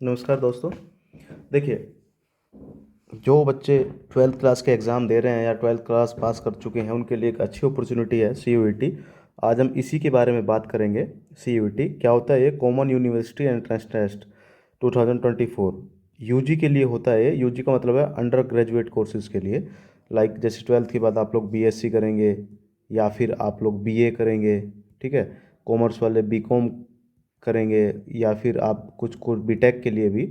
नमस्कार दोस्तों। देखिए, जो बच्चे 12th क्लास के एग्ज़ाम दे रहे हैं या 12th क्लास पास कर चुके हैं उनके लिए एक अच्छी अपॉर्चुनिटी है CUET। आज हम इसी के बारे में बात करेंगे। CUET क्या होता है? ये common university entrance test 2024 UG के लिए होता है। यूजी का मतलब है अंडर ग्रेजुएट कोर्सेज़ के लिए। लाइक जैसे 12th के बाद आप लोग BSc करेंगे या फिर आप लोग BA करेंगे, ठीक है। कॉमर्स वाले BCom करेंगे या फिर आप कुछ कुछ बीटेक के लिए भी।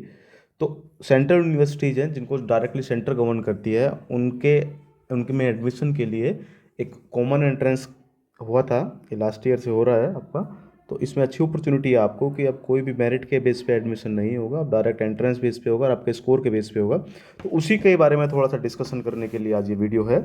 तो सेंट्रल यूनिवर्सिटीज़ हैं जिनको डायरेक्टली सेंटर गवर्न करती है, उनके उनके में एडमिशन के लिए एक कॉमन एंट्रेंस हुआ था। ये लास्ट ईयर से हो रहा है आपका। तो इसमें अच्छी अपॉर्चुनिटी है आपको कि अब कोई भी मेरिट के बेस पे एडमिशन नहीं होगा, अब डायरेक्ट एंट्रेंस बेस पे होगा और आपके स्कोर के बेस पे होगा। तो उसी के बारे में थोड़ा सा डिस्कशन करने के लिए आज ये वीडियो है।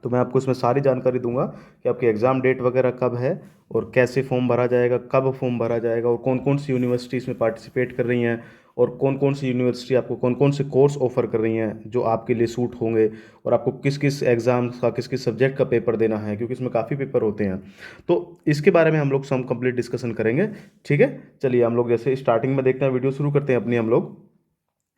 तो मैं आपको इसमें सारी जानकारी दूंगा कि आपकी एग्ज़ाम डेट वगैरह कब है और कैसे फॉर्म भरा जाएगा, कब फॉर्म भरा जाएगा और कौन कौन सी यूनिवर्सिटी इसमें पार्टिसिपेट कर रही हैं और कौन कौन सी यूनिवर्सिटी आपको कौन कौन से कोर्स ऑफर कर रही हैं जो आपके लिए सूट होंगे, और आपको किस किस एग्ज़ाम का किस किस सब्जेक्ट का पेपर देना है, क्योंकि इसमें काफ़ी पेपर होते हैं। तो इसके बारे में हम लोग सम कंप्लीट डिस्कशन करेंगे। ठीक है, चलिए हम लोग जैसे स्टार्टिंग में देखते हैं, वीडियो शुरू करते हैं अपनी हम लोग।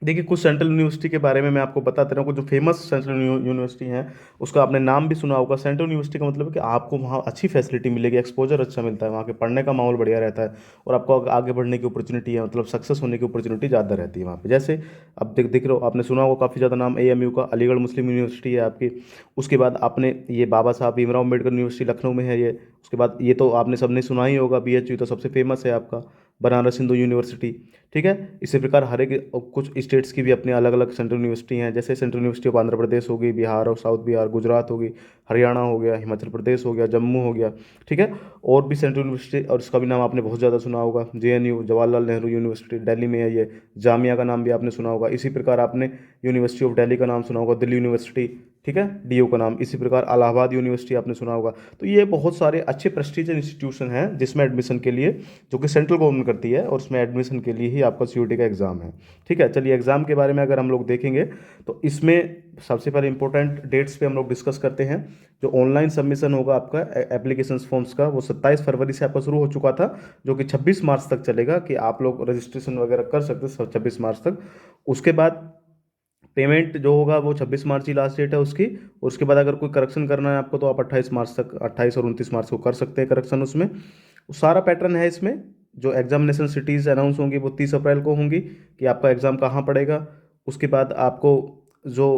देखिए, कुछ सेंट्रल यूनिवर्सिटी के बारे में मैं आपको बताते रहूँ। कुछ जो फेमस सेंट्रल यूनिवर्सिटी हैं उसका आपने नाम भी सुना होगा। सेंट्रल यूनिवर्सिटी का मतलब है कि आपको वहाँ अच्छी फैसिलिटी मिलेगी, एक्सपोजर अच्छा मिलता है, वहाँ के पढ़ने का माहौल बढ़िया रहता है और आपको आगे बढ़ने की अपॉर्चुनिटी है, मतलब सक्सेस होने की अपॉर्चुनिटी ज़्यादा रहती है वहाँ पे। जैसे अब दिख रहे हो, आपने सुना होगा काफ़ी ज़्यादा नाम AMU का, अलीगढ़ मुस्लिम यूनिवर्सिटी है आपकी। उसके बाद आपने ये बाबा साहब भीमराव अम्बेडकर यूनिवर्सिटी लखनऊ में है ये। उसके बाद ये तो आपने सबने सुना ही होगा, BHU तो सबसे फेमस है आपका, बनारस हिंदू यूनिवर्सिटी। ठीक है, इसी प्रकार हर एक कुछ स्टेट्स की भी अपनी अलग अलग सेंट्रल यूनिवर्सिटी हैं। जैसे central university of Andhra Pradesh होगी, बिहार और साउथ बिहार, गुजरात होगी, हरियाणा हो गया, हिमाचल प्रदेश हो गया, जम्मू हो गया। ठीक है, और भी सेंट्रल यूनिवर्सिटी, और इसका भी नाम आपने बहुत ज़्यादा सुना होगा, JNU जवाहरलाल नेहरू यूनिवर्सिटी दिल्ली में है ये। जामिया का नाम भी आपने सुना होगा। इसी प्रकार आपने यूनिवर्सिटी ऑफ दिल्ली का नाम सुना होगा, दिल्ली यूनिवर्सिटी। ठीक है, DU का नाम। इसी प्रकार इलाहाबाद यूनिवर्सिटी आपने सुना होगा। तो ये बहुत सारे अच्छे प्रेस्टीजियस इंस्टीट्यूशन हैं जिसमें एडमिशन के लिए, जो कि सेंट्रल गवर्नमेंट करती है, और उसमें एडमिशन के लिए ही आपका CUET का एग्ज़ाम है। ठीक है, चलिए एग्ज़ाम के बारे में अगर हम लोग देखेंगे तो इसमें सबसे पहले इंपॉर्टेंट डेट्स पे हम लोग डिस्कस करते हैं। जो ऑनलाइन सबमिशन होगा आपका एप्लीकेशन फॉर्म्स का, वो 27 फरवरी से आपका शुरू हो चुका था, जो कि 26 मार्च तक चलेगा, कि आप लोग रजिस्ट्रेशन वगैरह कर सकते हैं 26 मार्च तक। उसके बाद पेमेंट जो होगा वो 26 मार्च की लास्ट डेट है उसकी। और उसके बाद अगर कोई करेक्शन करना है आपको तो आप 28 मार्च तक, 28 और 29 मार्च को कर सकते हैं करेक्शन उसमें। सारा पैटर्न है इसमें। जो एग्जामिनेशन सिटीज़ अनाउंस होंगी वो 30 अप्रैल को होंगी कि आपका एग्ज़ाम कहाँ पड़ेगा। उसके बाद आपको जो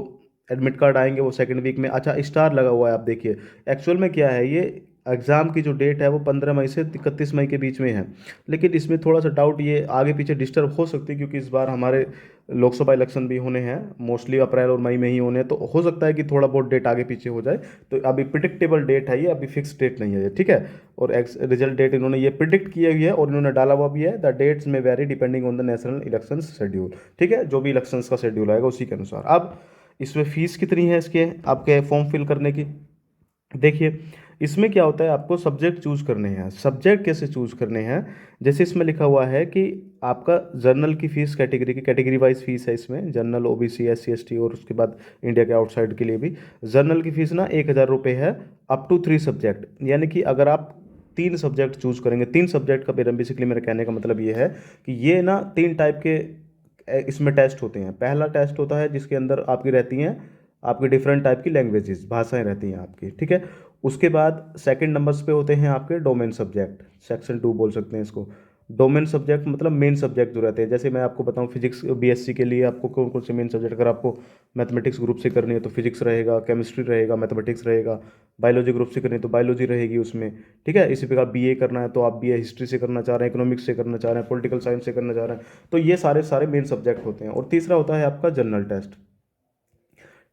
एडमिट कार्ड आएंगे वो सेकंड वीक में। अच्छा, स्टार लगा हुआ है, आप देखिए। एक्चुअल में क्या है, ये एग्ज़ाम की जो डेट है वो 15 मई से 31 मई के बीच में है। लेकिन इसमें थोड़ा सा डाउट ये आगे पीछे डिस्टर्ब हो सकती है, क्योंकि इस बार हमारे लोकसभा इलेक्शन भी होने हैं, मोस्टली अप्रैल और मई में ही होने हैं, तो हो सकता है कि थोड़ा बहुत डेट आगे पीछे हो जाए। तो अभी प्रिडिक्टेबल डेट है ये, अभी फिक्स डेट नहीं है ये। ठीक है, और रिजल्ट डेट इन्होंने ये प्रिडिक्ट की हुई है और इन्होंने डाला हुआ भी है, द डेट्स में very depending on the national election schedule. ठीक है, जो भी इलेक्शंस का शेड्यूल आएगा उसी के अनुसार। अब इसमें फीस कितनी है इसके आपके फॉर्म फिल करने की? देखिए, इसमें क्या होता है, आपको सब्जेक्ट चूज करने हैं। सब्जेक्ट कैसे चूज करने हैं? जैसे इसमें लिखा हुआ है कि आपका जर्नल की फीस, कैटेगरी की कैटेगरी वाइज फीस है इसमें, जनरल, OBC, SC ST और उसके बाद इंडिया के आउटसाइड के लिए भी। जर्नल की फीस ना 1,000 रुपये है, अप टू 3 सब्जेक्ट। यानी कि अगर आप 3 सब्जेक्ट चूज करेंगे, 3 सब्जेक्ट का बेसिकली मेरे कहने का मतलब ये है कि ये ना 3 टाइप के इसमें टेस्ट होते हैं। पहला टेस्ट होता है जिसके अंदर आपकी रहती हैं आपकी डिफरेंट टाइप की लैंग्वेजेस, भाषाएं रहती हैं आपकी। ठीक है, उसके बाद सेकंड नंबर्स पे होते हैं आपके डोमेन सब्जेक्ट, सेक्शन 2 बोल सकते हैं इसको। डोमेन सब्जेक्ट मतलब मेन सब्जेक्ट जो रहते हैं। जैसे मैं आपको बताऊं, फिजिक्स BSc के लिए आपको कौन कौन से मेन सब्जेक्ट, अगर आपको मैथमेटिक्स ग्रुप से करनी है तो फिजिक्स रहेगा, केमिस्ट्री रहेगा, मैथमेटिक्स रहेगा। बायोलॉजी ग्रुप से करनी है तो बायोलॉजी रहेगी उसमें। ठीक है, इसी प्रकार BA करना है तो आप BA हिस्ट्री से करना चाह रहे हैं, इकोनॉमिक्स से करना चाह रहे हैं, पॉलिटिकल साइंस से करना चाह रहे हैं, तो ये सारे सारे मेन सब्जेक्ट होते हैं। और तीसरा होता है आपका जनरल टेस्ट।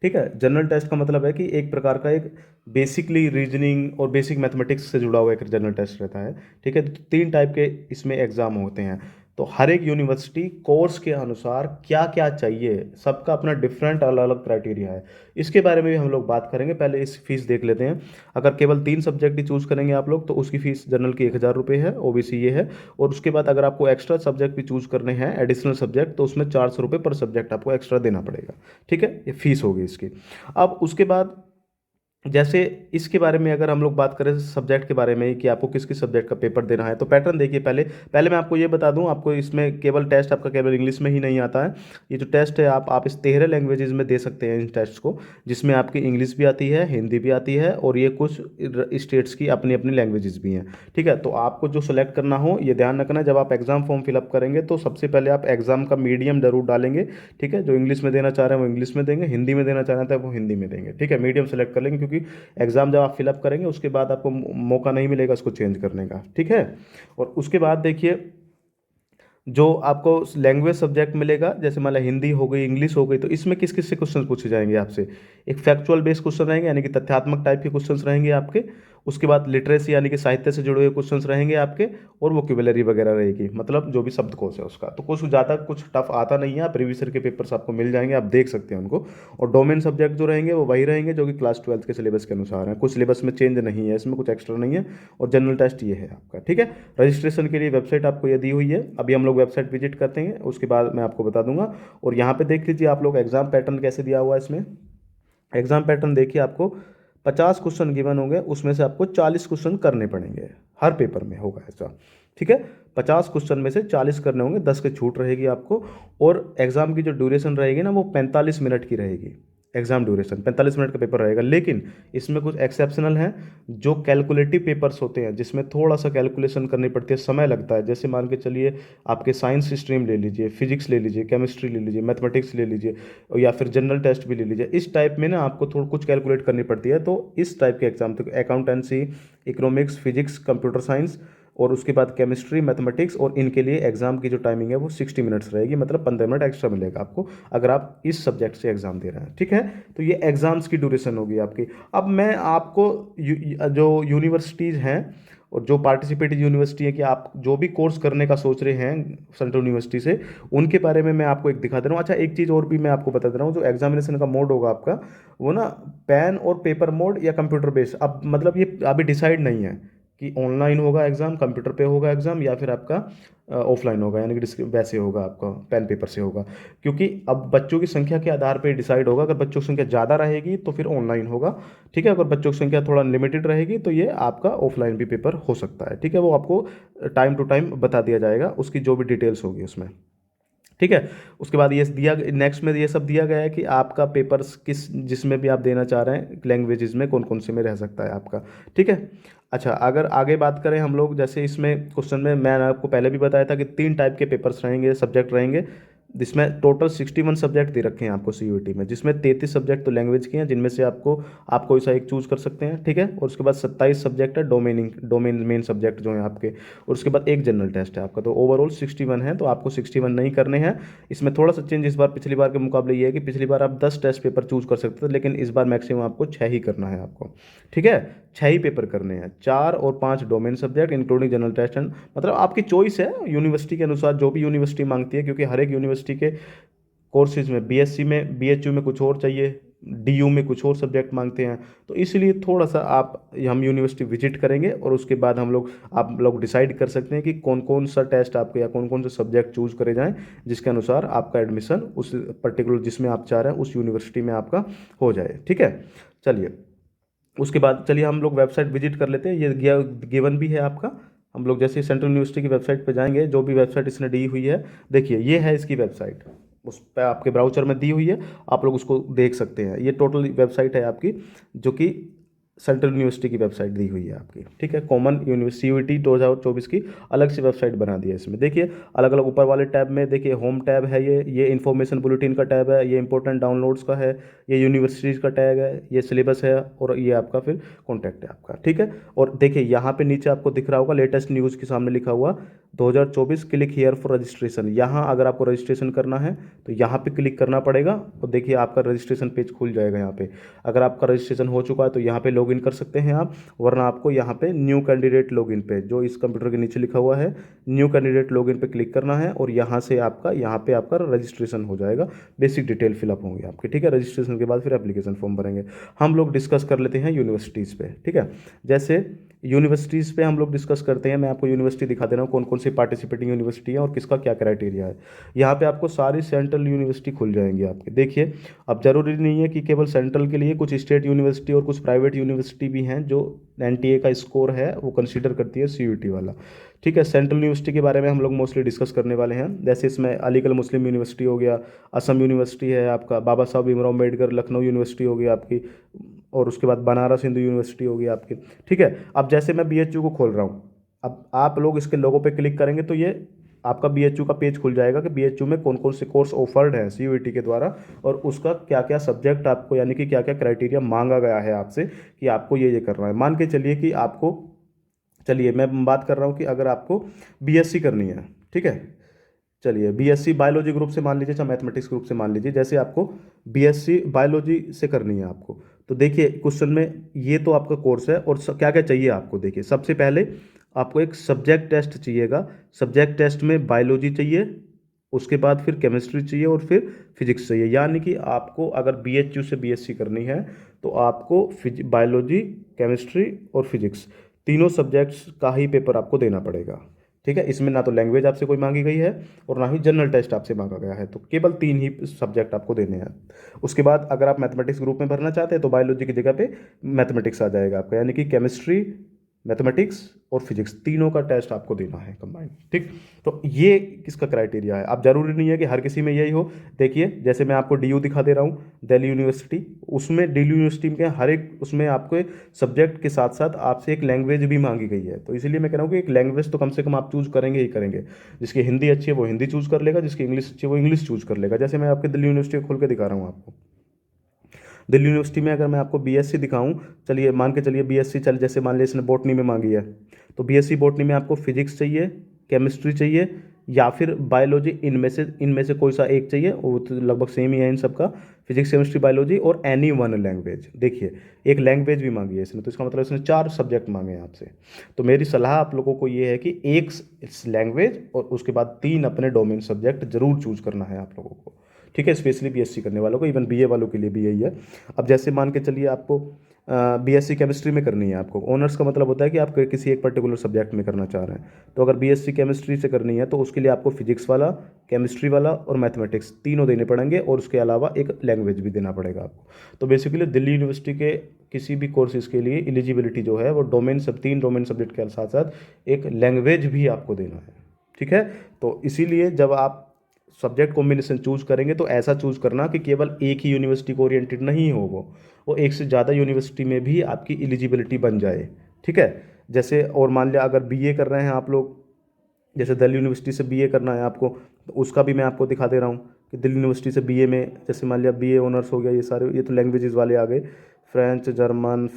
ठीक है, जनरल टेस्ट का मतलब है कि एक प्रकार का एक बेसिकली रीजनिंग और बेसिक मैथमेटिक्स से जुड़ा हुआ एक जनरल टेस्ट रहता है। ठीक है, तो 3 टाइप के इसमें एग्जाम होते हैं। तो हर एक यूनिवर्सिटी कोर्स के अनुसार क्या क्या चाहिए, सबका अपना डिफरेंट अलग अलग क्राइटेरिया है। इसके बारे में भी हम लोग बात करेंगे। पहले इस फीस देख लेते हैं। अगर केवल 3 सब्जेक्ट ही चूज करेंगे आप लोग तो उसकी फीस जनरल की 1,000 रुपये है, OBC ये है। और उसके बाद अगर आपको एक्स्ट्रा सब्जेक्ट भी चूज करने हैं, एडिशनल सब्जेक्ट, तो उसमें 400 रुपये पर सब्जेक्ट आपको एक्स्ट्रा देना पड़ेगा। ठीक है, ये फीस होगी इसकी। अब उसके बाद जैसे इसके बारे में अगर हम लोग बात करें सब्जेक्ट के बारे में कि आपको किस किस सब्जेक्ट का पेपर देना है, तो पैटर्न देखिए। पहले पहले मैं आपको ये बता दूं, आपको इसमें केवल टेस्ट आपका केवल इंग्लिश में ही नहीं आता है। ये जो टेस्ट है आप इस 13 लैंग्वेजेस में दे सकते हैं इन टेस्ट को, जिसमें आपकी इंग्लिश भी आती है, हिंदी भी आती है, और ये कुछ स्टेट्स की अपनी अपनी लैंग्वेजेस भी हैं। ठीक है, तो आपको जो सेलेक्ट करना हो, ये ध्यान रखना, जब आप एग्जाम फॉर्म फिलअप करेंगे तो सबसे पहले आप एग्जाम का मीडियम जरूर डालेंगे। ठीक है, जो इंग्लिश में देना चाह रहे हैं वो इंग्लिश में देंगे, हिंदी में देना चाह रहे हैं तो वो हिंदी में देंगे। ठीक है, मीडियम सेलेक्ट कर लेंगे, क्योंकि एग्जाम जब आप फिलअप करेंगे उसके बाद आपको मौका नहीं मिलेगा उसको चेंज करने का। ठीक है, और उसके बाद देखिए, जो आपको लैंग्वेज सब्जेक्ट मिलेगा, जैसे मान लो हिंदी हो गई, इंग्लिश हो गई, तो इसमें किस किस से क्वेश्चन पूछे जाएंगे आपसे। एक फैक्चुअल बेस्ड क्वेश्चन रहेंगे, यानी कि तथ्यात्मक टाइप के क्वेश्चन रहेंगे आपके। उसके बाद लिटरेसी यानी कि साहित्य से जुड़े हुए क्वेश्चन रहेंगे आपके, और वोकेबुलरी वगैरह रहेगी, मतलब जो भी शब्दकोश है उसका। तो कुछ ज़्यादा कुछ टफ आता नहीं है, आप प्रीवियस ईयर के पेपर्स आपको मिल जाएंगे, आप देख सकते हैं उनको। और डोमेन सब्जेक्ट जो रहेंगे वो वही रहेंगे जो कि क्लास 12 के सिलेबस के अनुसार हैं, कुछ सिलेबस में चेंज नहीं है, इसमें कुछ एक्स्ट्रा नहीं है। और जनरल टेस्ट ये है आपका। ठीक है, रजिस्ट्रेशन के लिए वेबसाइट आपको ये दी हुई है, अभी हम लोग वेबसाइट विजिट करते हैं, उसके बाद मैं आपको बता दूंगा। और यहाँ पे देख लीजिए आप लोग एग्जाम पैटर्न कैसे दिया हुआ है इसमें। एग्जाम पैटर्न देखिए, आपको 50 क्वेश्चन गिवन होंगे, उसमें से आपको 40 क्वेश्चन करने पड़ेंगे, हर पेपर में होगा ऐसा। ठीक है, 50 क्वेश्चन में से 40 करने होंगे, 10 की छूट रहेगी आपको। और एग्जाम की जो ड्यूरेशन रहेगी ना, वो 45 मिनट की रहेगी। एग्जाम ड्यूरेशन 45 मिनट का पेपर रहेगा, लेकिन इसमें कुछ एक्सेप्शनल हैं। जो कैलकुलेटिव पेपर्स होते हैं, जिसमें थोड़ा सा कैलकुलेशन करनी पड़ती है, समय लगता है, जैसे मान के चलिए आपके साइंस स्ट्रीम ले लीजिए, फिजिक्स ले लीजिए, केमिस्ट्री ले लीजिए, मैथमेटिक्स ले लीजिए, या फिर जनरल टेस्ट भी ले लीजिए, इस टाइप में ना आपको थोड़ा कुछ कैलकुलेट करनी पड़ती है। तो इस टाइप के एग्जाम, तो accountancy, economics, physics, computer science, और उसके बाद केमिस्ट्री, मैथमेटिक्स, और इनके लिए एग्जाम की जो टाइमिंग है वो 60 मिनट्स रहेगी, मतलब 15 मिनट एक्स्ट्रा मिलेगा आपको अगर आप इस सब्जेक्ट से एग्जाम दे रहे हैं। ठीक है, तो ये एग्जाम्स की ड्यूरेशन होगी आपकी। अब मैं आपको जो यूनिवर्सिटीज़ हैं और जो पार्टिसिपेटिव यूनिवर्सिटी है, कि आप जो भी कोर्स करने का सोच रहे हैं सेंट्रल यूनिवर्सिटी से, उनके बारे में मैं आपको एक दिखा दे रहा हूँ। अच्छा, एक चीज़ और भी मैं आपको बता दे रहा हूँ, जो एग्जामिनेशन का मोड होगा आपका, वो ना पेन और पेपर मोड या कंप्यूटर बेस्ड, अब मतलब ये अभी डिसाइड नहीं है कि ऑनलाइन होगा एग्ज़ाम, कंप्यूटर पे होगा एग्ज़ाम, या फिर आपका ऑफलाइन होगा, यानी कि वैसे होगा आपका पेन पेपर से होगा। क्योंकि अब बच्चों की संख्या के आधार पे डिसाइड होगा, अगर बच्चों की संख्या ज़्यादा रहेगी तो फिर ऑनलाइन होगा। ठीक है, अगर बच्चों की संख्या थोड़ा लिमिटेड रहेगी तो ये आपका ऑफलाइन भी पेपर हो सकता है। ठीक है, वो आपको टाइम टू टाइम बता दिया जाएगा, उसकी जो भी डिटेल्स होगी उसमें। ठीक है, उसके बाद ये दिया, नेक्स्ट में ये सब दिया गया है कि आपका पेपर्स किस, जिसमें भी आप देना चाह रहे हैं लैंग्वेजेस में, कौन कौन से में रह सकता है आपका। ठीक है, अच्छा, अगर आगे बात करें हम लोग, जैसे इसमें क्वेश्चन में मैंने आपको पहले भी बताया था कि 3 टाइप के पेपर्स रहेंगे, सब्जेक्ट रहेंगे, जिसमें टोटल 61 सब्जेक्ट दे रखे हैं आपको सीयूईटी में, जिसमें 33 सब्जेक्ट तो लैंग्वेज के हैं, जिनमें से आपको आप कोई सा एक चूज कर सकते हैं। ठीक है, और उसके बाद 27 सब्जेक्ट है डोमेन मेन सब्जेक्ट जो है आपके, और उसके बाद एक जनरल टेस्ट है आपका, तो ओवरऑल 61 है। तो आपको 61 नहीं करने हैं। इसमें थोड़ा सा चेंज इस बार पिछली बार के मुकाबले ये है कि पिछली बार आप 10 टेस्ट पेपर चूज कर सकते थे, लेकिन इस बार मैक्सिमम आपको 6 ही करना है आपको। ठीक है, 6 ही पेपर करने हैं, 4 और 5 domain subject including general test and, मतलब आपकी चॉइस है यूनिवर्सिटी के अनुसार, जो भी यूनिवर्सिटी मांगती है, क्योंकि हर एक यूनिवर्सिटी के कोर्सेज में, बीएससी में, बीएचयू में कुछ और चाहिए, डीयू में कुछ और सब्जेक्ट मांगते हैं। तो इसलिए थोड़ा सा आप, हम यूनिवर्सिटी विजिट करेंगे और उसके बाद हम लोग, आप लोग डिसाइड कर सकते हैं कि कौन कौन सा टेस्ट आपके या कौन कौन से सब्जेक्ट चूज करे जाएं, जिसके अनुसार आपका एडमिशन उस पर्टिकुलर जिसमें आप चाह रहे हैं उस यूनिवर्सिटी में आपका हो जाए। ठीक है, चलिए, उसके बाद चलिए हम लोग वेबसाइट विजिट कर लेते हैं, ये गिवन भी है आपका। हम लोग जैसे सेंट्रल यूनिवर्सिटी की वेबसाइट पे जाएंगे, जो भी वेबसाइट इसने दी हुई है, देखिए ये है इसकी वेबसाइट, उस पर आपके ब्राउज़र में दी हुई है, आप लोग उसको देख सकते हैं। ये टोटल वेबसाइट है आपकी, जो कि सेंट्रल यूनिवर्सिटी की वेबसाइट दी हुई है आपकी। ठीक है, कॉमन यूनिवर्सिटी सीयूईटी 2024 की अलग से वेबसाइट बना दी है इसमें। देखिए अलग अलग ऊपर वाले टैब में देखिए, होम टैब है, ये इन्फॉर्मेशन बुलेटिन का टैब है, ये इंपॉर्टेंट डाउनलोड्स का है, ये यूनिवर्सिटीज़ का टैग है, ये सिलेबस है, और ये आपका फिर कॉन्टैक्ट है आपका। ठीक है, और देखिए यहाँ पे नीचे आपको दिख रहा होगा लेटेस्ट न्यूज़ के सामने लिखा हुआ 2024 क्लिक हियर फॉर रजिस्ट्रेशन। यहाँ अगर आपको रजिस्ट्रेशन करना है तो यहाँ पे क्लिक करना पड़ेगा, और देखिए आपका रजिस्ट्रेशन पेज खुल जाएगा। यहाँ पे अगर आपका रजिस्ट्रेशन हो चुका है तो यहाँ पे लॉगिन लॉगिन कर सकते हैं आप, वरना आपको यहाँ पे न्यू कैंडिडेट लॉगिन पे, जो इस कंप्यूटर के नीचे लिखा हुआ है न्यू कैंडिडेट लॉगिन पे क्लिक करना है, और यहाँ से आपका यहाँ पे आपका रजिस्ट्रेशन हो जाएगा, बेसिक डिटेल फिलअप होंगे आपके, ठीक है। रजिस्ट्रेशन के बाद फिर एप्लीकेशन फॉर्म भरेंगे। हम लोग डिस्कस कर लेते हैं यूनिवर्सिटीज़ पे, ठीक है। जैसे यूनिवर्सिटीज़ पे हम लोग डिस्कस करते हैं, मैं आपको यूनिवर्सिटी दिखा दे रहा हूँ कौन कौन सी पार्टिसिपेटिंग यूनिवर्सिटी है और किसका क्या क्राइटेरिया है। यहाँ पे आपको सारी सेंट्रल यूनिवर्सिटी खुल जाएंगी आपके, देखिए। अब जरूरी नहीं है कि केवल सेंट्रल के लिए, कुछ स्टेट यूनिवर्सिटी और कुछ प्राइवेट यूनिवर्सिटी भी हैं जो एनटीए का स्कोर है वो कंसीडर करती है, सीयूईटी वाला, ठीक है। सेंट्रल यूनिवर्सिटी के बारे में हम लोग मोस्टली डिस्कस करने वाले हैं। जैसे इसमें अलीगढ़ मुस्लिम यूनिवर्सिटी हो गया, असम यूनिवर्सिटी है आपका, बाबा साहब भीमराव अम्बेडकर लखनऊ यूनिवर्सिटी हो गई आपकी, और उसके बाद बनारस हिंदू यूनिवर्सिटी होगी आपकी, ठीक है। अब जैसे मैं बीएचयू को खोल रहा हूँ, अब आप लोग इसके लोगो पे क्लिक करेंगे तो ये आपका बीएचयू का पेज खुल जाएगा कि बीएचयू में कौन कौन से कोर्स ऑफर्ड हैं सीयूईटी के द्वारा, और उसका क्या क्या सब्जेक्ट आपको, यानी कि क्या क्या क्राइटेरिया मांगा गया है आपसे कि आपको ये करना है। मान के चलिए कि आपको, चलिए मैं बात कर रहा हूँ कि अगर आपको बीएससी करनी है, ठीक है, चलिए बीएससी बायोलॉजी ग्रुप से मान लीजिए, चाहे मैथमेटिक्स ग्रुप से मान लीजिए, जैसे आपको बीएससी बायोलॉजी से करनी है आपको, तो देखिए क्वेश्चन में ये तो आपका कोर्स है, और क्या क्या चाहिए आपको, देखिए सबसे पहले आपको एक सब्जेक्ट टेस्ट चाहिएगा। सब्जेक्ट टेस्ट में बायोलॉजी चाहिए, उसके बाद फिर केमिस्ट्री चाहिए, और फिर फिजिक्स चाहिए। यानी कि आपको अगर बीएचयू से बीएससी करनी है तो आपको बायोलॉजी, केमिस्ट्री और फिजिक्स तीनों सब्जेक्ट्स का ही पेपर आपको देना पड़ेगा, ठीक है। इसमें ना तो लैंग्वेज आपसे कोई मांगी गई है और ना ही जनरल टेस्ट आपसे मांगा गया है, तो केवल 3 ही सब्जेक्ट आपको देने हैं। उसके बाद अगर आप मैथमेटिक्स ग्रुप में भरना चाहते हैं तो बायोलॉजी की जगह पे मैथमेटिक्स आ जाएगा आपका, यानी कि केमिस्ट्री, मैथमेटिक्स और फिजिक्स तीनों का टेस्ट आपको देना है कंबाइंड, ठीक। तो ये किसका क्राइटेरिया है। अब जरूरी नहीं है कि हर किसी में यही हो। देखिए जैसे मैं आपको डीयू दिखा दे रहा हूँ, दिल्ली यूनिवर्सिटी, उसमें दिल्ली यूनिवर्सिटी के हर एक उसमें आपको एक सब्जेक्ट के साथ साथ आपसे एक लैंग्वेज भी मांगी गई है, तो इसीलिए मैं कह रहा हूँ कि एक लैंग्वेज तो कम से कम आप चूज करेंगे ही करेंगे। जिसकी हिंदी अच्छी है वो हिंदी चूज कर लेगा, जिसकी इंग्लिश अच्छी है वो इंग्लिश चूज कर लेगा। जैसे मैं आपके दिल्ली यूनिवर्सिटी खोल के दिखा रहा हूँ आपको, दिल्ली यूनिवर्सिटी में अगर मैं आपको बीएससी दिखाऊं, चलिए मान के चलिए बीएससी, चल जैसे मान लीजिए इसने बॉटनी में मांगी है, तो बीएससी बॉटनी में आपको फिजिक्स चाहिए, केमिस्ट्री चाहिए, या फिर बायोलॉजी, इनमें से कोई सा एक चाहिए, वो तो लगभग सेम ही है इन सबका, फिजिक्स केमिस्ट्री बायोलॉजी, और एनी वन लैंग्वेज। देखिए एक लैंग्वेज भी मांगी है इसने, तो इसका मतलब इसने 4 सब्जेक्ट मांगे हैं आपसे। तो मेरी सलाह आप लोगों को ये है कि एक लैंग्वेज और उसके बाद 3 अपने डोमेन सब्जेक्ट जरूर चूज करना है आप लोगों को, ठीक है। स्पेशली बीएससी करने वालों को, इवन बीए वालों के लिए भी यही है। अब जैसे मान के चलिए आपको बीएससी केमिस्ट्री में करनी है, आपको ऑनर्स का मतलब होता है कि आप किसी एक पर्टिकुलर सब्जेक्ट में करना चाह रहे हैं, तो अगर बीएससी केमिस्ट्री से करनी है तो उसके लिए आपको फिजिक्स वाला, केमिस्ट्री वाला और मैथमेटिक्स तीनों देने पड़ेंगे, और उसके अलावा एक लैंग्वेज भी देना पड़ेगा आपको। तो बेसिकली दिल्ली यूनिवर्सिटी के किसी भी कोर्सेज के लिए एलिजिबिलिटी जो है वो डोमेन 3 डोमेन सब्जेक्ट के साथ साथ एक लैंग्वेज भी आपको देना है, ठीक है। तो इसीलिए जब आप सब्जेक्ट कॉम्बिनेशन चूज करेंगे तो ऐसा चूज करना कि केवल एक ही यूनिवर्सिटी को ओरिएंटेड नहीं हो, वो एक से ज़्यादा यूनिवर्सिटी में भी आपकी एलिजिबिलिटी बन जाए, ठीक है। जैसे और मान लिया अगर बीए कर रहे हैं आप लोग, जैसे दिल्ली यूनिवर्सिटी से बीए करना है आपको, तो उसका भी मैं आपको दिखा दे रहा हूँ कि दिल्ली यूनिवर्सिटी से बीए में, जैसे मान लिया बीए ऑनर्स हो गया, ये सारे ये तो लैंग्वेजेस वाले आ गए, फ्रेंच, जर्मन,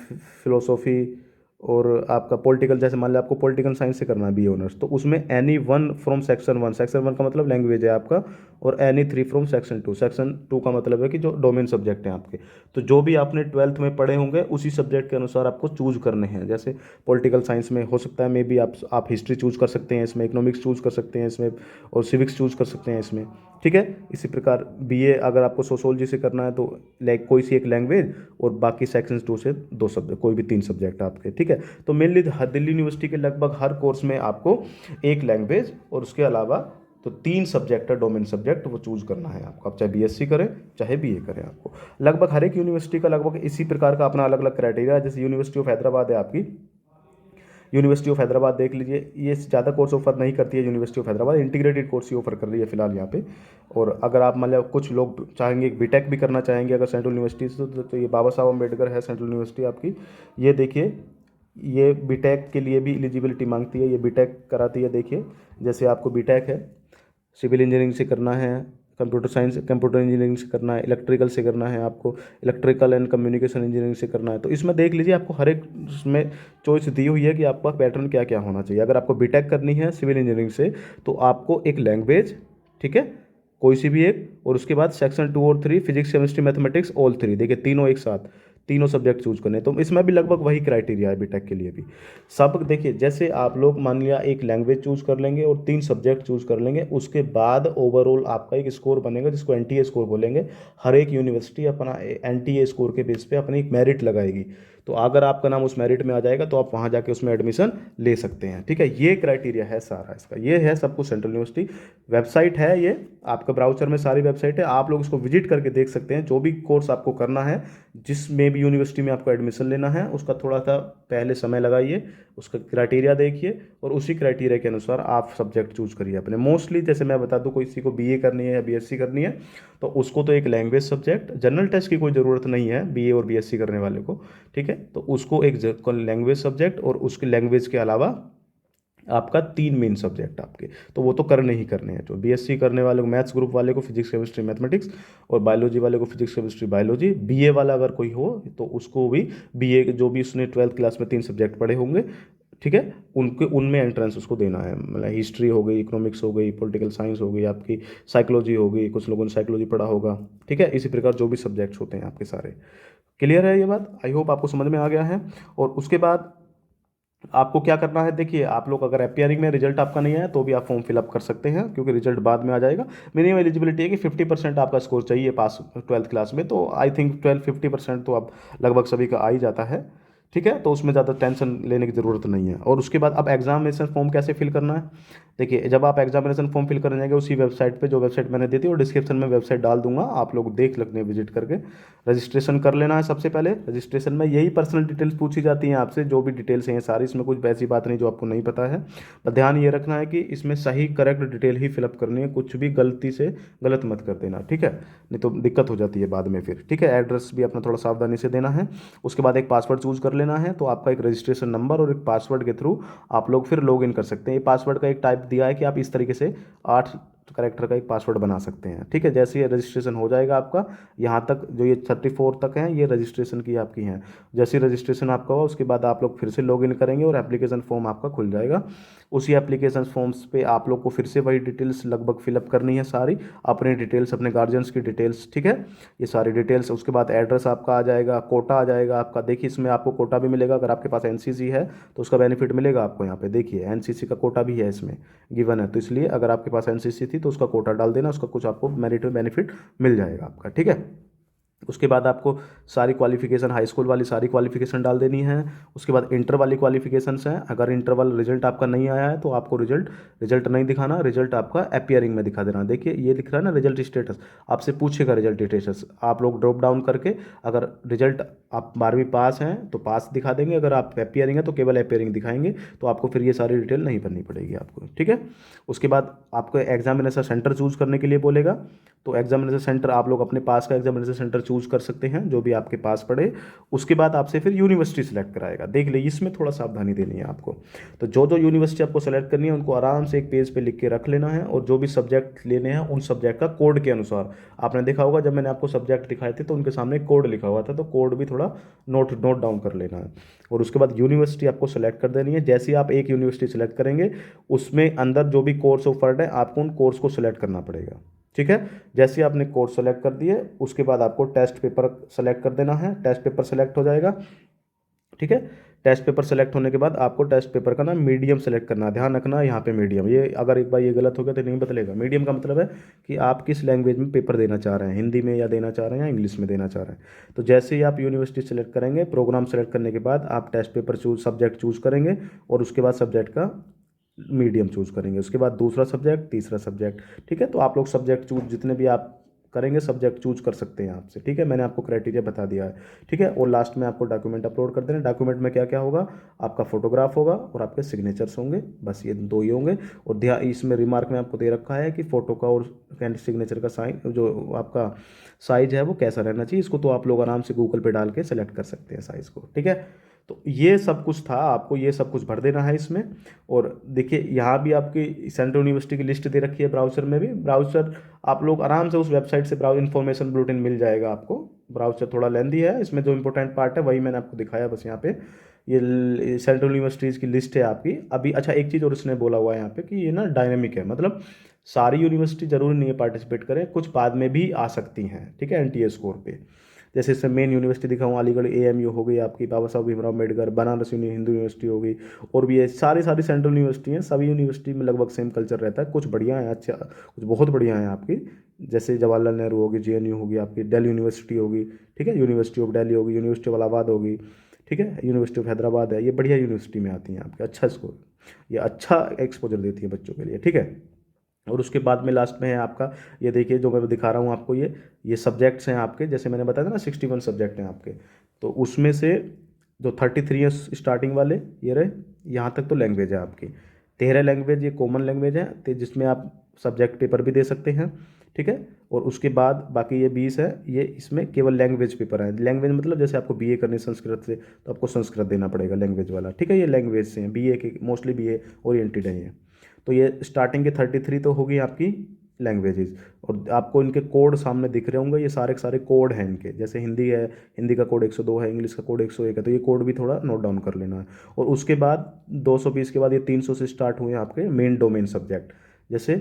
फिलोसॉफी, और आपका पॉलिटिकल, जैसे मान लिया आपको पॉलिटिकल साइंस से करना है बी ऑनर्स, तो उसमें any one from section 1, section 1 का मतलब लैंग्वेज है आपका, और एनी 3 फ्रॉम सेक्शन 2, सेक्शन 2 का मतलब है कि जो डोमेन सब्जेक्ट हैं आपके, तो जो भी आपने 12th में पढ़े होंगे उसी सब्जेक्ट के अनुसार आपको चूज करने हैं। जैसे पॉलिटिकल साइंस में हो सकता है मे बी आप हिस्ट्री चूज कर सकते हैं इसमें, इकोनॉमिक्स चूज कर सकते हैं इसमें, और सिविक्स चूज कर सकते हैं इसमें, ठीक है। इसी प्रकार बीए अगर आपको सोशोलॉजी से करना है तो लाइक कोई सी एक लैंग्वेज, और बाकी सेक्शन 2 से 2 सब्जेक्ट, कोई भी 3 सब्जेक्ट आपके, ठीक है। तो मेनली दिल्ली यूनिवर्सिटी के लगभग हर कोर्स में आपको एक लैंग्वेज और उसके अलावा तो 3 सब्जेक्ट है डोमेन सब्जेक्ट, वो चूज करना है आपको। आप चाहे बीएससी करें चाहे बीए करें, आपको लगभग हर एक यूनिवर्सिटी का लगभग इसी प्रकार का अपना अलग अलग क्राइटेरिया है। जैसे यूनिवर्सिटी ऑफ हैदराबाद है आपकी, यूनिवर्सिटी ऑफ हैदराबाद देख लीजिए, ये ज़्यादा कोर्स ऑफर नहीं करती है university of Hyderabad, integrated course he offer कर रही है फिलहाल यहाँ पे। और अगर आप मतलब कुछ लोग चाहेंगे बीटेक भी करना चाहेंगे अगर सेंट्रल यूनिवर्सिटी से, तो ये बाबा साहब अम्बेडकर है सेंट्रल यूनिवर्सिटी आपकी, ये देखिए ये बीटेक के लिए भी एलिजिबिलिटी मांगती है, ये बीटेक कराती है। देखिए जैसे आपको बीटेक है, सिविल इंजीनियरिंग से करना है, कंप्यूटर इंजीनियरिंग से करना है, इलेक्ट्रिकल से करना है, आपको इलेक्ट्रिकल एंड कम्युनिकेशन इंजीनियरिंग से करना है, तो इसमें देख लीजिए आपको हर एक उसमें चॉइस दी हुई है कि आपका पैटर्न क्या क्या होना चाहिए। अगर आपको बीटेक करनी है सिविल इंजीनियरिंग से तो आपको एक लैंग्वेज, ठीक है, कोई सी भी एक, और उसके बाद सेक्शन 2 और 3 फिजिक्स केमिस्ट्री मैथमेटिक्स ऑल 3, देखिए तीनों एक साथ, तीनों सब्जेक्ट चूज करने हैं। तो इसमें भी लगभग वही क्राइटेरिया है बीटेक के लिए भी। सब देखिए, जैसे आप लोग मान लिया एक लैंग्वेज चूज कर लेंगे और 3 सब्जेक्ट चूज कर लेंगे, उसके बाद ओवरऑल आपका एक स्कोर बनेगा जिसको एनटीए स्कोर बोलेंगे। हर एक यूनिवर्सिटी अपना एनटीए स्कोर के बेस पे अपनी एक मेरिट लगाएगी। तो अगर आपका नाम उस मेरिट में आ जाएगा तो आप वहाँ जाके उसमें एडमिशन ले सकते हैं। ठीक है, ये क्राइटेरिया है सारा इसका, ये है सब कुछ सेंट्रल यूनिवर्सिटी। वेबसाइट है ये, आपका ब्राउज़र में सारी वेबसाइट है, आप लोग इसको विजिट करके देख सकते हैं। जो भी कोर्स आपको करना है, जिसमें भी यूनिवर्सिटी में आपको एडमिशन लेना है, उसका थोड़ा सा पहले समय लगाइए, उसका क्राइटेरिया देखिए और उसी क्राइटेरिया के अनुसार आप सब्जेक्ट चूज करिए अपने। मोस्टली जैसे मैं बता दूं, कोई किसी को बीए करनी है या बीएससी करनी है तो उसको तो एक लैंग्वेज सब्जेक्ट, जनरल टेस्ट की कोई ज़रूरत नहीं है बीए और बीएससी करने वाले को। ठीक है, तो उसको एक लैंग्वेज सब्जेक्ट और उसके लैंग्वेज के अलावा आपका 3 मेन सब्जेक्ट आपके, तो वो तो करने ही करने हैं। जो बीएससी करने वाले को, मैथ्स ग्रुप वाले को फिजिक्स केमिस्ट्री मैथमेटिक्स, और बायोलॉजी वाले को फिजिक्स केमिस्ट्री बायोलॉजी। बीए वाला अगर कोई हो तो उसको भी बीए जो भी उसने 12th क्लास में 3 सब्जेक्ट पढ़े होंगे, ठीक है, उनके उनमें एंट्रेंस उसको देना है। मतलब हिस्ट्री हो गई, इकोनॉमिक्स हो गई, पॉलिटिकल साइंस हो गई, आपकी साइकोलॉजी हो गई, कुछ लोगों ने साइकोलॉजी पढ़ा होगा। ठीक है, इसी प्रकार जो भी सब्जेक्ट्स होते हैं आपके सारे। क्लियर है ये बात? आई होप आपको समझ में आ गया है। और उसके बाद आपको क्या करना है, देखिए आप लोग अगर अपियरिंग में रिजल्ट आपका नहीं आया तो भी आप फॉर्म फिलअप कर सकते हैं, क्योंकि रिजल्ट बाद में आ जाएगा। मिनिमम एलिजिबिलिटी है कि 50% आपका स्कोर चाहिए पास 12th क्लास में, तो आई थिंक 50% तो अब लगभग सभी का आ ही जाता है। ठीक है, तो उसमें ज़्यादा टेंशन लेने की ज़रूरत नहीं है। और उसके बाद अब एग्जामिनेशन फॉर्म कैसे फिल करना है, देखिए जब आप एग्जामिनेशन फॉर्म फिल करने जाएंगे उसी वेबसाइट पे, जो वेबसाइट मैंने दी थी और डिस्क्रिप्शन में वेबसाइट डाल दूंगा, आप लोग देख लेते हैं विजिट करके। रजिस्ट्रेशन कर लेना है सबसे पहले। रजिस्ट्रेशन में यही पर्सनल डिटेल्स पूछी जाती हैं आपसे, जो भी डिटेल्स हैं सारी, इसमें कुछ ऐसी बात नहीं जो आपको नहीं पता है। पर ध्यान ये रखना है कि इसमें सही करेक्ट डिटेल ही फिलअप करनी है, कुछ भी गलती से गलत मत कर देना। ठीक है, नहीं तो दिक्कत हो जाती है बाद में फिर। ठीक है, एड्रेस भी अपना थोड़ा सावधानी से देना है। उसके बाद एक पासवर्ड चूज कर लेना है, तो आपका एक रजिस्ट्रेशन नंबर और एक पासवर्ड के थ्रू आप लोग फिर लॉग इन कर सकते हैं। ये पासवर्ड का एक टाइप दिया है कि आप इस तरीके से 8 करेक्टर का एक पासवर्ड बना सकते हैं। ठीक है, जैसे ये रजिस्ट्रेशन हो जाएगा आपका, यहाँ तक जो ये 34 तक हैं ये रजिस्ट्रेशन की आपकी हैं। जैसे रजिस्ट्रेशन आपका हुआ उसके बाद आप लोग फिर से लॉगिन करेंगे और एप्लीकेशन फॉर्म आपका खुल जाएगा। उसी एप्लीकेशन फॉर्म्स पे आप लोग को फिर से वही डिटेल्स लगभग फिलअप करनी है सारी, अपनी डिटेल्स, अपने गार्जियंस की डिटेल्स। ठीक है, ये सारी डिटेल्स। उसके बाद एड्रेस आपका आ जाएगा, कोटा आ जाएगा आपका। देखिए इसमें आपको कोटा भी मिलेगा, अगर आपके पास एनसीसी है तो उसका बेनिफिट मिलेगा आपको। यहाँ पे देखिए एनसीसी का कोटा भी है इसमें गिवन है, तो इसलिए अगर आपके पास एनसीसी थी तो उसका कोटा डाल देना, उसका कुछ आपको मेरिट में बेनिफिट मिल जाएगा आपका। ठीक है, उसके बाद आपको सारी क्वालिफिकेशन, हाई स्कूल वाली सारी क्वालिफिकेशन डाल देनी है। उसके बाद इंटर वाली क्वालिफिकेशंस हैं, अगर इंटर वाला रिजल्ट आपका नहीं आया है तो आपको रिजल्ट रिजल्ट नहीं दिखाना, रिजल्ट आपका अपियरिंग में दिखा देना। देखिए ये दिख रहा है ना रिजल्ट स्टेटस, आपसे पूछेगा रिजल्ट स्टेटस, आप लोग ड्रॉप डाउन करके अगर रिजल्ट आप 12वीं पास हैं तो पास दिखा देंगे, अगर आप अपियरिंग है तो केवल अपियरिंग दिखाएंगे, तो आपको फिर ये सारी डिटेल नहीं भरनी पड़ेगी आपको। ठीक है, उसके बाद आपको एग्जामिनेशन सेंटर चूज करने के लिए बोलेगा, तो एग्जामिनेशन सेंटर आप लोग अपने पास का एग्जामिनेशन सेंटर चूज कर सकते हैं जो भी आपके पास पड़े। उसके बाद आपसे फिर यूनिवर्सिटी सेलेक्ट कराएगा। देख ले, इसमें थोड़ा सावधानी देनी है आपको। तो जो जो यूनिवर्सिटी आपको सेलेक्ट करनी है उनको आराम से एक पेज पे लिख के रख लेना है, और जो भी सब्जेक्ट लेने हैं उन सब्जेक्ट का कोड के अनुसार, आपने देखा होगा जब मैंने आपको सब्जेक्ट दिखाए थे तो उनके सामने कोड लिखा हुआ था, तो कोड भी थोड़ा नोट डाउन कर लेना है। और उसके बाद यूनिवर्सिटी आपको सेलेक्ट कर देनी है। जैसे ही आप एक यूनिवर्सिटी सेलेक्ट करेंगे उसमें अंदर जो भी कोर्स ऑफर्ड है आपको उन कोर्स को सेलेक्ट करना पड़ेगा। ठीक है, जैसे ही आपने कोर्स सेलेक्ट कर दिए उसके बाद आपको टेस्ट पेपर सेलेक्ट कर देना है, टेस्ट पेपर सेलेक्ट हो जाएगा। ठीक है, टेस्ट पेपर सेलेक्ट होने के बाद आपको टेस्ट पेपर का ना मीडियम सेलेक्ट करना है। ध्यान रखना यहाँ पे मीडियम, ये अगर एक बार ये गलत हो गया तो नहीं बदलेगा। मीडियम का मतलब है कि आप किस लैंग्वेज में पेपर देना चाह रहे हैं, हिंदी में या देना चाह रहे हैं या इंग्लिश में देना चाह रहे हैं। तो जैसे ही आप यूनिवर्सिटी सेलेक्ट करेंगे, प्रोग्राम सेलेक्ट करने के बाद आप टेस्ट पेपर सब्जेक्ट चूज करेंगे, और उसके बाद सब्जेक्ट का मीडियम चूज करेंगे, उसके बाद दूसरा सब्जेक्ट, तीसरा सब्जेक्ट। ठीक है, तो आप लोग सब्जेक्ट चूज जितने भी आप करेंगे सब्जेक्ट चूज कर सकते हैं आपसे। ठीक है, मैंने आपको क्राइटेरिया बता दिया है। ठीक है, और लास्ट में आपको डॉक्यूमेंट अपलोड कर देना। डॉक्यूमेंट में क्या क्या होगा, आपका फोटोग्राफ होगा और आपके सिग्नेचर्स होंगे, बस ये दो ही होंगे। और ध्यान, इसमें रिमार्क में आपको दे रखा है कि फोटो का और सिग्नेचर का साइन, जो आपका साइज है वो कैसा रहना चाहिए, इसको तो आप लोग आराम से गूगल पे डाल के सेलेक्ट कर सकते हैं साइज़ को। ठीक है, तो ये सब कुछ था, आपको ये सब कुछ भर देना है इसमें। और देखिए यहाँ भी आपकी सेंट्रल यूनिवर्सिटी की लिस्ट दे रखी है ब्राउज़र में भी। ब्राउज़र आप लोग आराम से उस वेबसाइट से ब्राउज इन्फॉर्मेशन बुलेटिन मिल जाएगा आपको। ब्राउज़र थोड़ा लेंदी है, इसमें जो इंपॉर्टेंट पार्ट है वही मैंने आपको दिखाया बस। यहाँ पे ये सेंट्रल यूनिवर्सिटीज़ की लिस्ट है आपकी अभी। अच्छा, एक चीज़ और इसने बोला हुआ है यहाँ पे कि ये ना डायनेमिक है, मतलब सारी यूनिवर्सिटी जरूरी नहीं है पार्टिसिपेट करें, कुछ बाद में भी आ सकती हैं। ठीक है, एनटीए स्कोर पे। जैसे इसमें मेन यूनिवर्सिटी दिखाऊँ, अलीगढ़ AMU हो गई आपकी, बाबा साहब भीमराव अम्बेडकर, बनारस हिंदू यूनिवर्सिटी हो गई, और भी ये सारी सारी सेंट्रल यूनिवर्सिटी हैं। सभी यूनिवर्सिटी में लगभग सेम कल्चर रहता है। कुछ बढ़िया है, अच्छा कुछ बहुत बढ़िया है आपकी, जैसे जवाहरलाल नेहरू होगी, JNU होगी आपकी, दिल्ली यूनिवर्सिटी होगी, ठीक है, यूनिवर्सिटी ऑफ दिल्ली होगी, यूनिवर्सिटी ऑफ इलाहाबाद होगी, ठीक है, यूनिवर्सिटी ऑफ हैदराबाद है। ये बढ़िया यूनिवर्सिटी में आती हैं आपके, अच्छा स्कोर, ये अच्छा एक्सपोजर देती है बच्चों के लिए, ठीक है। और उसके बाद में लास्ट में है आपका, ये देखिए जो मैं दिखा रहा हूँ आपको, ये सब्जेक्ट्स हैं आपके, जैसे मैंने बताया था ना 61 सब्जेक्ट हैं आपके, तो उसमें से जो 33 है स्टार्टिंग वाले ये रहे, यहाँ तक तो लैंग्वेज है आपकी। 13 लैंग्वेज ये कॉमन लैंग्वेज है, तो जिसमें आप सब्जेक्ट पेपर भी दे सकते हैं, ठीक है। और उसके बाद बाकी ये 20 है, ये इसमें केवल लैंग्वेज पेपर है। लैंग्वेज मतलब जैसे आपको BA करनी संस्कृत से, तो आपको संस्कृत देना पड़ेगा लैंग्वेज वाला, ठीक है। ये लैंग्वेज से हैं, BA के मोस्टली BA ओरिएंटेड है ये। तो ये स्टार्टिंग के 33 तो होगी आपकी लैंग्वेजेस, और आपको इनके कोड सामने दिख रहे होंगे, ये सारे के सारे कोड हैं इनके। जैसे हिंदी है, हिंदी का कोड 102 है, इंग्लिश का कोड 101 है, तो ये कोड भी थोड़ा नोट डाउन कर लेना है। और उसके बाद 220 के बाद ये 300 से स्टार्ट हुए हैं आपके मेन डोमेन सब्जेक्ट, जैसे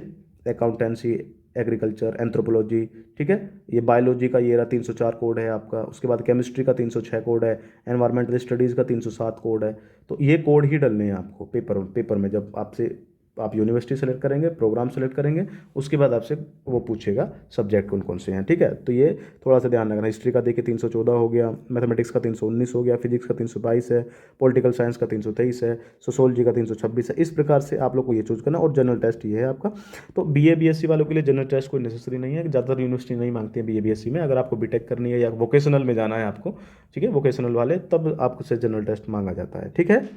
अकाउंटेंसी, एग्रीकल्चर, एंथ्रोपोलॉजी, ठीक है। ये बायोलॉजी का ये रहा 304 कोड है आपका। उसके बाद केमिस्ट्री का 306 कोड है, एनवायरमेंटल स्टडीज़ का 307 कोड है। तो ये कोड ही डलने हैं आपको पेपर में, जब आपसे आप यूनिवर्सिटी सेलेक्ट करेंगे, प्रोग्राम सेलेक्ट करेंगे, उसके बाद आपसे वो पूछेगा सब्जेक्ट कौन कौन से हैं, ठीक है। तो ये थोड़ा सा ध्यान रखना। हिस्ट्री का देखिए 314 हो गया, मैथमेटिक्स का 319 हो गया, फिजिक्स का 322 है, पॉलिटिकल साइंस का 323 है, सोशोलॉजी का 326 है। इस प्रकार से आप लोग को ये चूज करना। और जनरल टेस्ट ये है आपका। तो BA BSc वालों के लिए जनरल टेस्ट कोई नेसेसरी नहीं है, ज़्यादातर यूनिवर्सिटी नहीं मांगती है BA BSc में। अगर आपको बीटेक करनी है या वोकेशनल में जाना है आपको, ठीक है, वोकेशनल वाले, तब आपसे जनरल टेस्ट मांगा जाता है, ठीक है।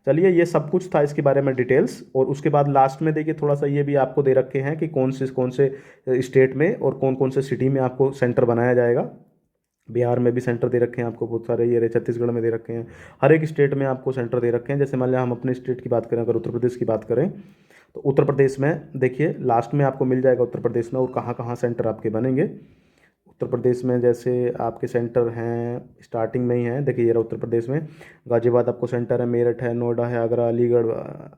चलिए, ये सब कुछ था इसके बारे में डिटेल्स। और उसके बाद लास्ट में देखिए थोड़ा सा ये भी आपको दे रखे हैं कि कौन से स्टेट में और कौन कौन से सिटी में आपको सेंटर बनाया जाएगा। बिहार में भी सेंटर दे रखे हैं आपको बहुत सारे, ये रहे छत्तीसगढ़ में दे रखे हैं, हर एक स्टेट में आपको सेंटर दे रखे हैं। जैसे मान लिया हम अपने स्टेट की बात करें, अगर उत्तर प्रदेश की बात करें, तो उत्तर प्रदेश में देखिए लास्ट में आपको मिल जाएगा उत्तर प्रदेश में और कहाँ कहाँ सेंटर आपके बनेंगे। उत्तर प्रदेश में जैसे आपके सेंटर हैं, स्टार्टिंग में ही हैं, देखिए ये रहा उत्तर प्रदेश में, गाजियाबाद आपको सेंटर है, मेरठ है, नोएडा है, आगरा, अलीगढ़,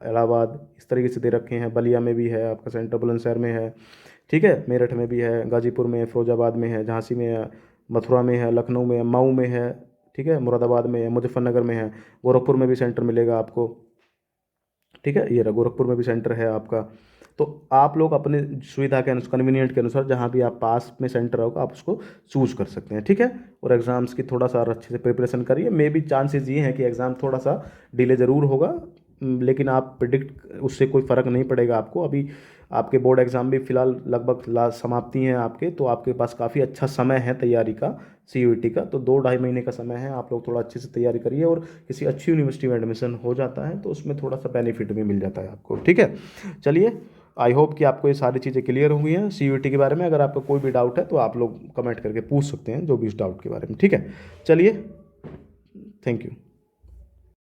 इलाहाबाद, इस तरीके से दे रखे हैं। बलिया में भी है आपका सेंटर, बुलंदशहर में है, ठीक है, मेरठ में भी है, गाजीपुर में है, फिरोजाबाद में है, झांसी में है, मथुरा में है, लखनऊ में है, मऊ में है, ठीक है, मुरादाबाद में है, मुजफ्फरनगर में है, गोरखपुर में भी सेंटर मिलेगा आपको, ठीक है। ये रहा गोरखपुर में भी सेंटर है आपका। तो आप लोग अपने सुविधा के अनुसार, कन्वीनियंट के अनुसार, जहाँ भी आप पास में सेंटर होगा आप उसको चूज कर सकते हैं, ठीक है। और एग्ज़ाम्स की थोड़ा सा और अच्छे से प्रिपरेशन करिए। मे बी चांसेस ये हैं कि एग्ज़ाम थोड़ा सा डिले ज़रूर होगा, लेकिन आप प्रिडिक्ट, उससे कोई फ़र्क नहीं पड़ेगा आपको। अभी आपके बोर्ड एग्ज़ाम भी फ़िलहाल लगभग समाप्ति हैं आपके, तो आपके पास काफ़ी अच्छा समय है तैयारी का, CUET का। तो 2-2.5 महीने का समय है, आप लोग थोड़ा अच्छे से तैयारी करिए। और किसी अच्छी यूनिवर्सिटी में एडमिशन हो जाता है तो उसमें थोड़ा सा बेनिफिट भी मिल जाता है आपको, ठीक है। चलिए, आई होप कि आपको ये सारी चीज़ें क्लियर हो गई हैं CUET के बारे में। अगर आपको कोई भी डाउट है तो आप लोग कमेंट करके पूछ सकते हैं, जो भी इस डाउट के बारे में, ठीक है। चलिए, थैंक यू।